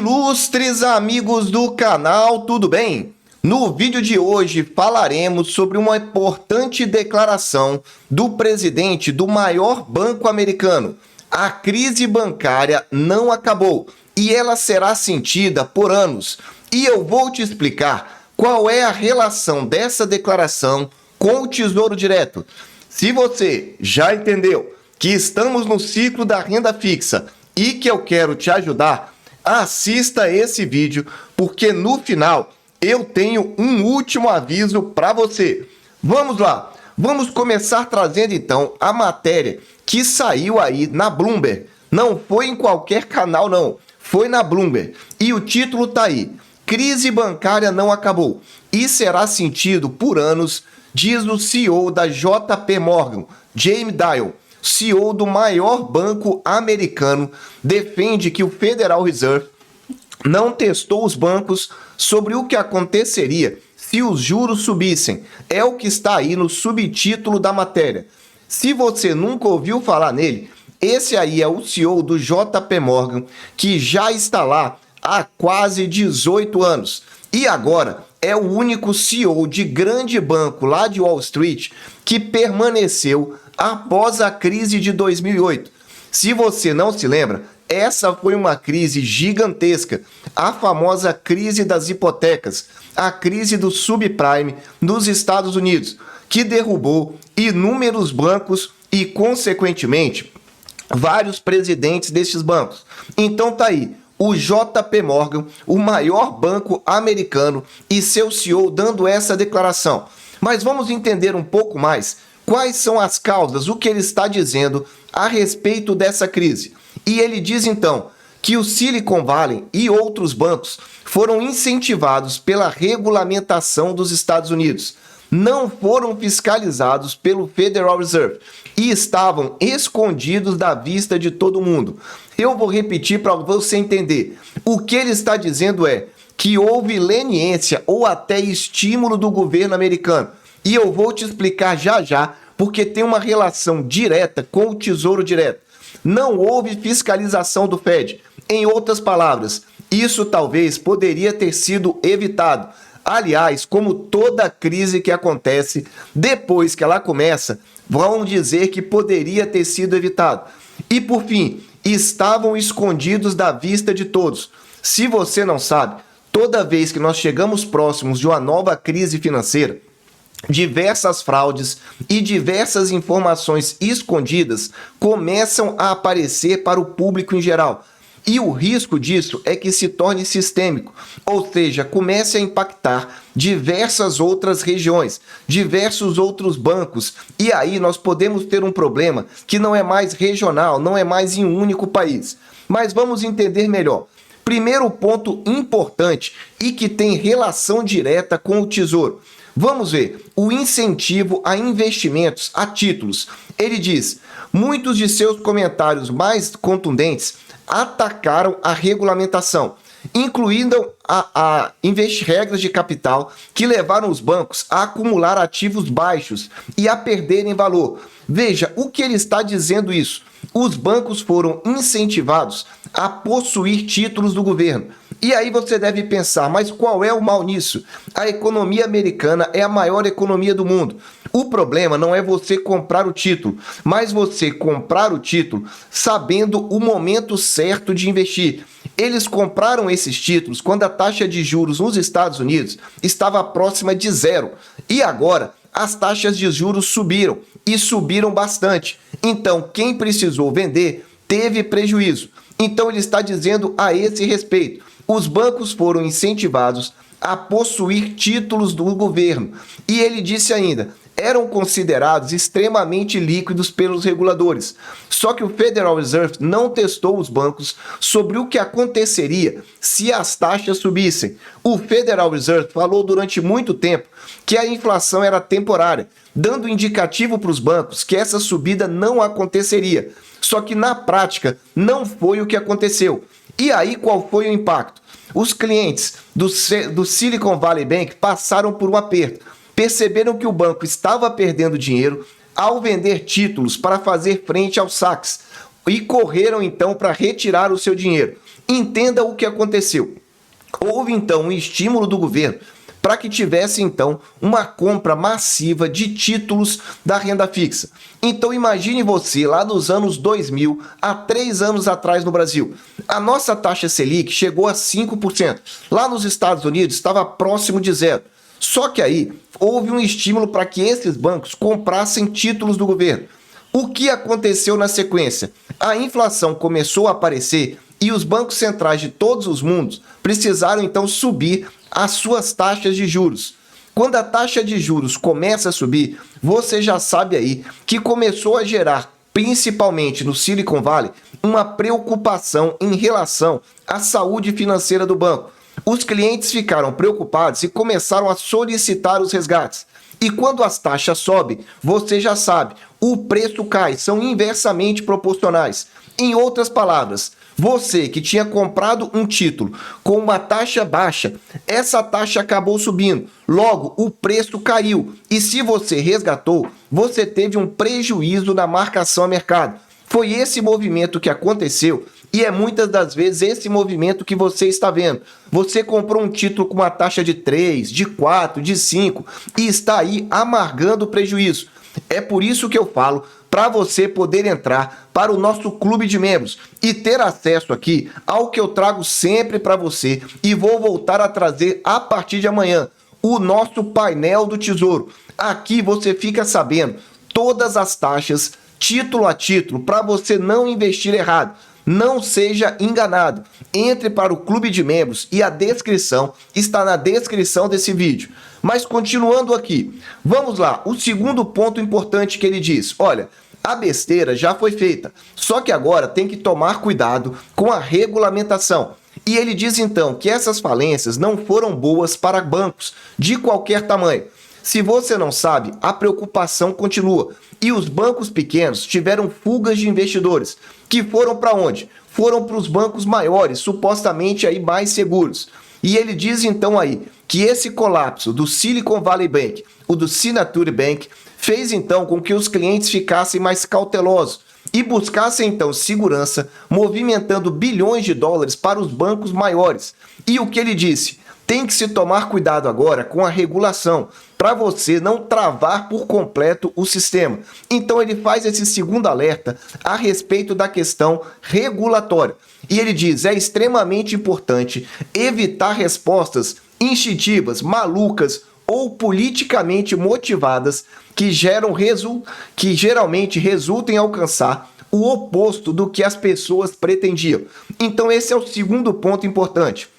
Ilustres amigos do canal, tudo bem? No vídeo de hoje falaremos sobre uma importante declaração do presidente do maior banco americano. A crise bancária não acabou e ela será sentida por anos. E eu vou te explicar qual é a relação dessa declaração com o Tesouro Direto. Se você já entendeu que estamos no ciclo da renda fixa e que eu quero te ajudar, assista esse vídeo, porque no final eu tenho um último aviso para você. Vamos lá, vamos começar trazendo então a matéria que saiu aí na Bloomberg. Não foi em qualquer canal não, foi na Bloomberg. E o título tá aí: crise bancária não acabou e será sentido por anos, diz o CEO da JP Morgan, Jamie Dimon. CEO do maior banco americano, defende que o Federal Reserve não testou os bancos sobre o que aconteceria se os juros subissem. É o que está aí no subtítulo da matéria. Se você nunca ouviu falar nele, esse aí é o CEO do JP Morgan, que já está lá há quase 18 anos. E agora é o único CEO de grande banco lá de Wall Street que permaneceu após a crise de 2008. Se você não se lembra, essa foi uma crise gigantesca, a famosa crise das hipotecas, a crise do subprime nos Estados Unidos, que derrubou inúmeros bancos e, consequentemente, vários presidentes destes bancos. Então tá aí, o JP Morgan, o maior banco americano, e seu CEO dando essa declaração. Mas vamos entender um pouco mais quais são as causas, o que ele está dizendo a respeito dessa crise. E ele diz então que o Silicon Valley e outros bancos foram incentivados pela regulamentação dos Estados Unidos, não foram fiscalizados pelo Federal Reserve e estavam escondidos da vista de todo mundo. Eu vou repetir para você entender. O que ele está dizendo é que houve leniência ou até estímulo do governo americano. E eu vou te explicar já já, porque tem uma relação direta com o Tesouro Direto. Não houve fiscalização do Fed. Em outras palavras, isso talvez poderia ter sido evitado. Aliás, como toda crise que acontece, depois que ela começa, vão dizer que poderia ter sido evitado. E por fim, estavam escondidos da vista de todos. Se você não sabe, toda vez que nós chegamos próximos de uma nova crise financeira, diversas fraudes e diversas informações escondidas começam a aparecer para o público em geral. E o risco disso é que se torne sistêmico, ou seja, comece a impactar diversas outras regiões, diversos outros bancos. E aí nós podemos ter um problema que não é mais regional, não é mais em um único país. Mas vamos entender melhor. Primeiro ponto importante e que tem relação direta com o Tesouro. Vamos ver o incentivo a investimentos a títulos. Ele diz: muitos de seus comentários mais contundentes atacaram a regulamentação, incluindo regras de capital que levaram os bancos a acumular ativos baixos e a perderem valor. Veja, o que ele está dizendo isso? Os bancos foram incentivados a possuir títulos do governo. E aí você deve pensar, mas qual é o mal nisso? A economia americana é a maior economia do mundo. O problema não é você comprar o título, mas você comprar o título sabendo o momento certo de investir. Eles compraram esses títulos quando a taxa de juros nos Estados Unidos estava próxima de zero. E agora as taxas de juros subiram e subiram bastante. Então quem precisou vender teve prejuízo. Então ele está dizendo a esse respeito: os bancos foram incentivados a possuir títulos do governo. E ele disse ainda: eram considerados extremamente líquidos pelos reguladores. Só que o Federal Reserve não testou os bancos sobre o que aconteceria se as taxas subissem. O Federal Reserve falou durante muito tempo que a inflação era temporária, dando indicativo para os bancos que essa subida não aconteceria. Só que na prática não foi o que aconteceu. E aí qual foi o impacto? Os clientes do Silicon Valley Bank passaram por um aperto. Perceberam que o banco estava perdendo dinheiro ao vender títulos para fazer frente aos saques e correram então para retirar o seu dinheiro. Entenda o que aconteceu. Houve então um estímulo do governo para que tivesse então uma compra massiva de títulos da renda fixa. Então imagine você lá nos anos 2000, há 3 anos atrás no Brasil, a nossa taxa Selic chegou a 5%. Lá nos Estados Unidos estava próximo de zero. Só que aí houve um estímulo para que esses bancos comprassem títulos do governo. O que aconteceu na sequência? A inflação começou a aparecer e os bancos centrais de todos os mundos precisaram então subir as suas taxas de juros. Quando a taxa de juros começa a subir, você já sabe aí que começou a gerar, principalmente no Silicon Valley, uma preocupação em relação à saúde financeira do banco. Os clientes ficaram preocupados e começaram a solicitar os resgates. E quando as taxas sobem, você já sabe, o preço cai, são inversamente proporcionais. Em outras palavras, você que tinha comprado um título com uma taxa baixa, essa taxa acabou subindo, logo o preço caiu. E se você resgatou, você teve um prejuízo na marcação a mercado. Foi esse movimento que aconteceu e é muitas das vezes esse movimento que você está vendo. Você comprou um título com uma taxa de 3, de 4, de 5 e está aí amargando o prejuízo. É por isso que eu falo para você poder entrar para o nosso clube de membros e ter acesso aqui ao que eu trago sempre para você e vou voltar a trazer a partir de amanhã, o nosso painel do Tesouro. Aqui você fica sabendo todas as taxas, título a título, para você não investir errado. Não seja enganado. Entre para o clube de membros e a descrição está na descrição desse vídeo. Mas continuando aqui, vamos lá. O segundo ponto importante que ele diz, olha, a besteira já foi feita, só que agora tem que tomar cuidado com a regulamentação. E ele diz então que essas falências não foram boas para bancos de qualquer tamanho. Se você não sabe, a preocupação continua. E os bancos pequenos tiveram fugas de investidores, que foram para onde? Foram para os bancos maiores, supostamente aí mais seguros. E ele diz então aí que esse colapso do Silicon Valley Bank, o do Signature Bank, fez então com que os clientes ficassem mais cautelosos e buscassem então segurança, movimentando bilhões de dólares para os bancos maiores. E o que ele disse? Tem que se tomar cuidado agora com a regulação, para você não travar por completo o sistema. Então ele faz esse segundo alerta a respeito da questão regulatória. E ele diz, é extremamente importante evitar respostas instintivas, malucas ou politicamente motivadas que geralmente resultem em alcançar o oposto do que as pessoas pretendiam. Então esse é o segundo ponto importante.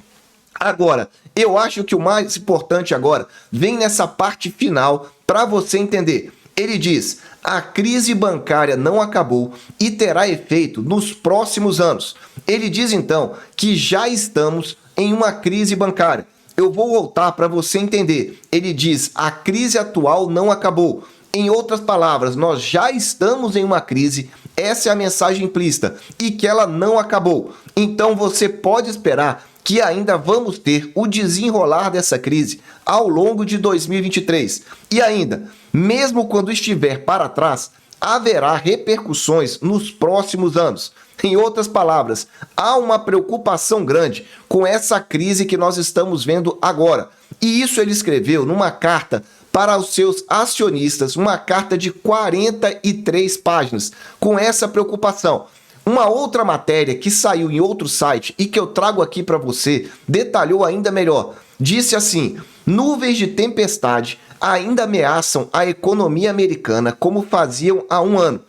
Agora, eu acho que o mais importante agora vem nessa parte final para você entender. Ele diz, a crise bancária não acabou e terá efeito nos próximos anos. Ele diz então que já estamos em uma crise bancária. Eu vou voltar para você entender. Ele diz, a crise atual não acabou. Em outras palavras, nós já estamos em uma crise, essa é a mensagem implícita, e que ela não acabou. Então você pode esperar que ainda vamos ter o desenrolar dessa crise ao longo de 2023. E ainda, mesmo quando estiver para trás, haverá repercussões nos próximos anos. Em outras palavras, há uma preocupação grande com essa crise que nós estamos vendo agora. E isso ele escreveu numa carta para os seus acionistas, uma carta de 43 páginas, com essa preocupação. Uma outra matéria que saiu em outro site e que eu trago aqui para você, detalhou ainda melhor. Disse assim, nuvens de tempestade ainda ameaçam a economia americana como faziam há um ano.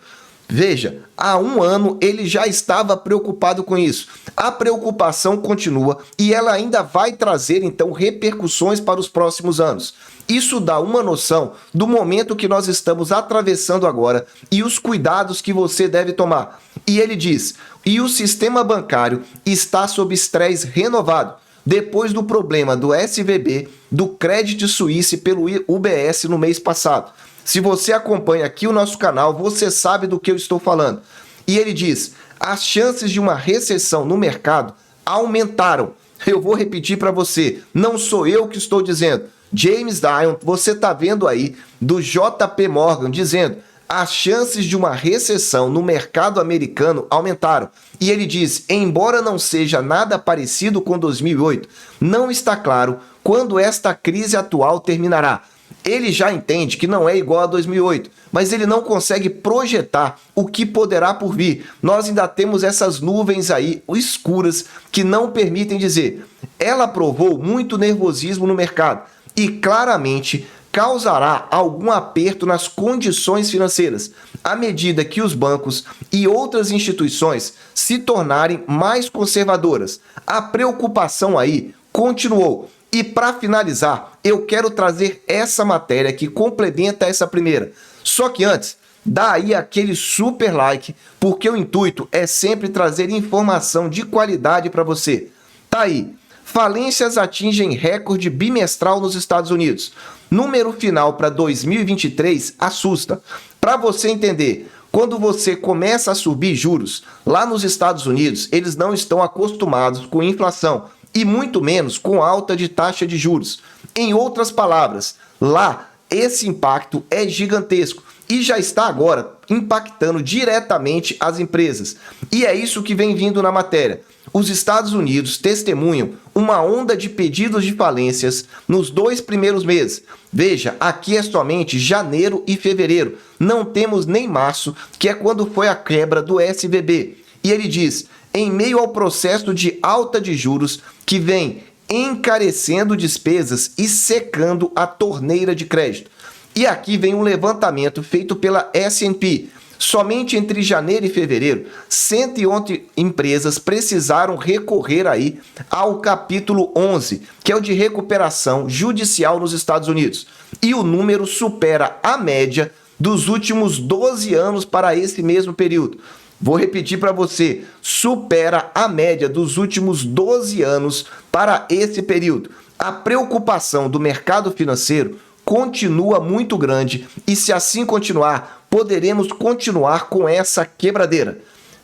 Veja, há um ano ele já estava preocupado com isso. A preocupação continua e ela ainda vai trazer, então, repercussões para os próximos anos. Isso dá uma noção do momento que nós estamos atravessando agora e os cuidados que você deve tomar. E ele diz, e o sistema bancário está sob estresse renovado, depois do problema do SVB, do Credit Suisse pelo UBS no mês passado. Se você acompanha aqui o nosso canal, você sabe do que eu estou falando. E ele diz, as chances de uma recessão no mercado aumentaram. Eu vou repetir para você, não sou eu que estou dizendo. James Dion, você está vendo aí, do JP Morgan, dizendo, as chances de uma recessão no mercado americano aumentaram. E ele diz, embora não seja nada parecido com 2008, não está claro quando esta crise atual terminará. Ele já entende que não é igual a 2008, mas ele não consegue projetar o que poderá por vir. Nós ainda temos essas nuvens aí escuras que não permitem dizer. Ela provou muito nervosismo no mercado e claramente causará algum aperto nas condições financeiras, à medida que os bancos e outras instituições se tornarem mais conservadoras. A preocupação aí continuou. E para finalizar, eu quero trazer essa matéria que complementa essa primeira. Só que antes, dá aí aquele super like, porque o intuito é sempre trazer informação de qualidade para você. Tá aí. Falências atingem recorde bimestral nos Estados Unidos. Número final para 2023 assusta. Para você entender, quando você começa a subir juros, lá nos Estados Unidos, eles não estão acostumados com inflação e muito menos com alta de taxa de juros. Em outras palavras, lá esse impacto é gigantesco e já está agora impactando diretamente as empresas. E é isso que vem vindo na matéria. Os Estados Unidos testemunham uma onda de pedidos de falências nos 2 primeiros meses. Veja, aqui é somente janeiro e fevereiro. Não temos nem março, que é quando foi a quebra do SVB. E ele diz, em meio ao processo de alta de juros que vem encarecendo despesas e secando a torneira de crédito. E aqui vem um levantamento feito pela S&P. Somente entre janeiro e fevereiro, 111 empresas precisaram recorrer aí ao capítulo 11, que é o de recuperação judicial nos Estados Unidos. E o número supera a média dos últimos 12 anos para esse mesmo período. Vou repetir para você, supera a média dos últimos 12 anos para esse período. A preocupação do mercado financeiro continua muito grande e se assim continuar, poderemos continuar com essa quebradeira.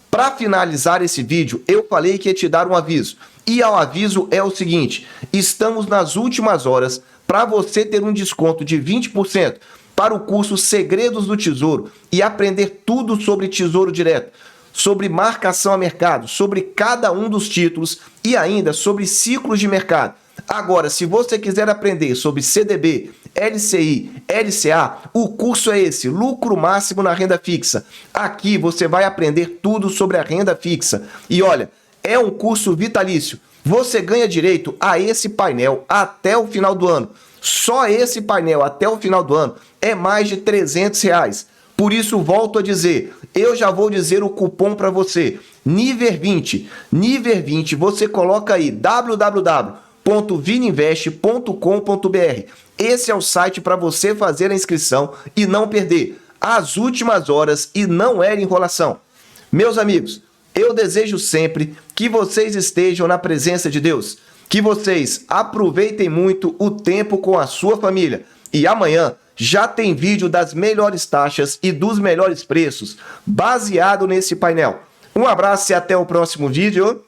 Para finalizar esse vídeo, eu falei que ia te dar um aviso. E o aviso é o seguinte, estamos nas últimas horas para você ter um desconto de 20% para o curso Segredos do Tesouro e aprender tudo sobre Tesouro Direto, sobre marcação a mercado, sobre cada um dos títulos e ainda sobre ciclos de mercado. Agora, se você quiser aprender sobre CDB, LCI, LCA, o curso é esse, Lucro Máximo na Renda Fixa. Aqui você vai aprender tudo sobre a renda fixa. E olha, é um curso vitalício. Você ganha direito a esse painel até o final do ano. Só esse painel até o final do ano é mais de R$300. Por isso, volto a dizer, eu já vou dizer o cupom para você, NIVER20. NIVER20, você coloca aí www.vininvest.com.br. Esse é o site para você fazer a inscrição e não perder as últimas horas e não é enrolação. Meus amigos, eu desejo sempre que vocês estejam na presença de Deus, que vocês aproveitem muito o tempo com a sua família e amanhã já tem vídeo das melhores taxas e dos melhores preços baseado nesse painel. Um abraço e até o próximo vídeo.